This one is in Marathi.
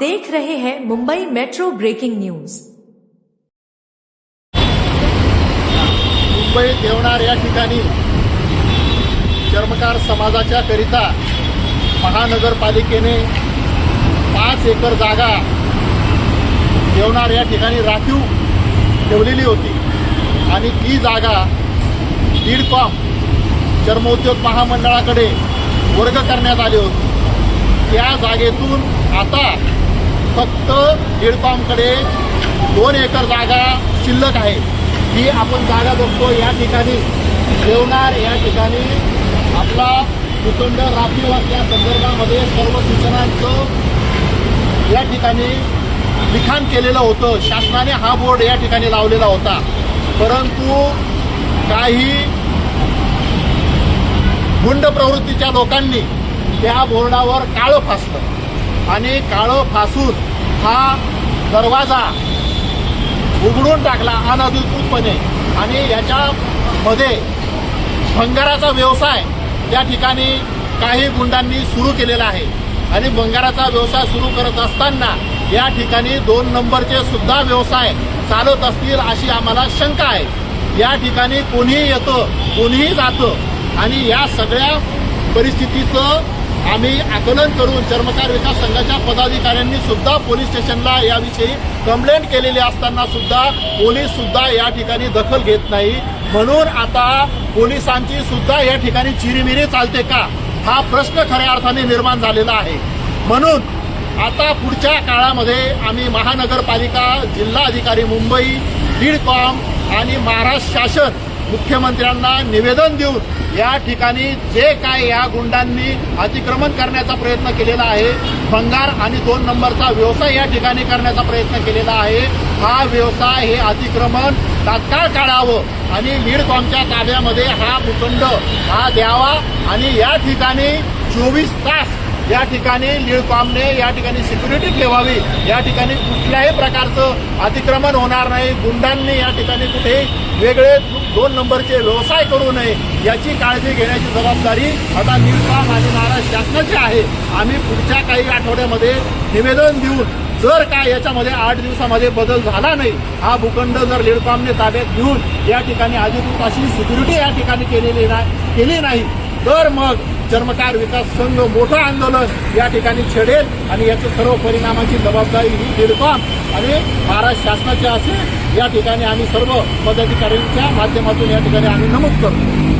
देख रहे हैं Mumbai metro breaking news. Mumbai Deonar या ठिकाणी चर्मकार समाजाच्या करिता महानगरपालिकेने 5 एकर जागा देवनार या ठिकाणी राखीव ठेवलेली होती आणि ती जागा दीडकॉम चर्मोद्योग महामंडळाकडे वर्ग करण्यात आली होती। त्या जागेतून आता फक्त दीडकॉमकडे 2 एकर जागा शिल्लक आहे। ही आपण जागा बघतो या ठिकाणी देवनार या ठिकाणी आपला भूखंड राखीव असल्या संदर्भामध्ये सर्व सूचनांचं या ठिकाणी लिखाण केलेलं होतं। शासनाने हा बोर्ड या ठिकाणी लावलेला होता, परंतु काही गुंड प्रवृत्तीच्या लोकांनी त्या बोर्डावर काळं फासलं आणि काळं फासून हा दरवाजा उघडून टाकला अनधिकृतपणे आणि याच्यामध्ये भंगाराचा व्यवसाय त्या ठिकाणी काही गुंडांनी सुरू केलेला आहे आणि भंगाराचा व्यवसाय सुरू करत असताना या ठिकाणी 2 नंबरचे सुद्धा व्यवसाय चालत असतील अशी आम्हाला शंका आहे। या ठिकाणी कोणीही येतं कोणीही जातं आणि या सगळ्या परिस्थितीचं आम्ही आकलन करून चर्मकार विकास संघाच्या पदाधिकाऱ्यांनी सुद्धा पोलीस स्टेशनला याविषयी कंप्लेंट केलेली असताना सुद्धा पोलीस सुद्धा या ठिकाणी दखल घेत नाही। म्हणून आता पोलिसांची सुद्धा या ठिकाणी चिरीमिरी चालते का हा प्रश्न खऱ्या अर्थाने निर्माण झालेला आहे। म्हणून आता पुढच्या काळामध्ये आम्ही महानगरपालिका, जिल्हा अधिकारी मुंबई, दीडकॉम आणि महाराष्ट्र शासन मुख्यमंत्र्यांना निवेदन देऊन या ठिकाणी जे काय या गुंडांनी अतिक्रमण करण्याचा प्रयत्न केलेला आहे, भंगार आणि 2 नंबरचा व्यवसाय या ठिकाणी करण्याचा प्रयत्न केलेला आहे, हा व्यवसाय हे अतिक्रमण तात्काळ काढावं आणि दीडकॉमच्या ताब्यामध्ये हा भूखंड हा द्यावा आणि या ठिकाणी 24 तास या ठिकाणी दीडकॉमने या ठिकाणी सिक्युरिटी ठेवावी। या ठिकाणी कुठल्याही प्रकारचं अतिक्रमण होणार नाही, गुंडांनी या ठिकाणी कुठेही वेगळे 2 नंबरचे व्यवसाय करू नये याची काळजी घेण्याची जबाबदारी आता दीडकॉम आणि महाराष्ट्र शासनाची आहे। आम्ही पुढच्या काही आठवड्यामध्ये निवेदन देऊन जर काय याच्यामध्ये 8 दिवसामध्ये बदल झाला नाही, हा भूखंड जर दीडकॉमने ताब्यात घेऊन या ठिकाणी अधिकृत अशी सिक्युरिटी या ठिकाणी केली नाही तर मग चर्मकार विकास संघ मोठं आंदोलन या ठिकाणी छेडेल आणि याच्या सर्व परिणामाची जबाबदारी ही दीडकॉम आणि महाराष्ट्र शासनाची असेल। या ठिकाणी आम्ही सर्व पदाधिकाऱ्यांच्या माध्यमातून या ठिकाणी आम्ही नमूद करतो।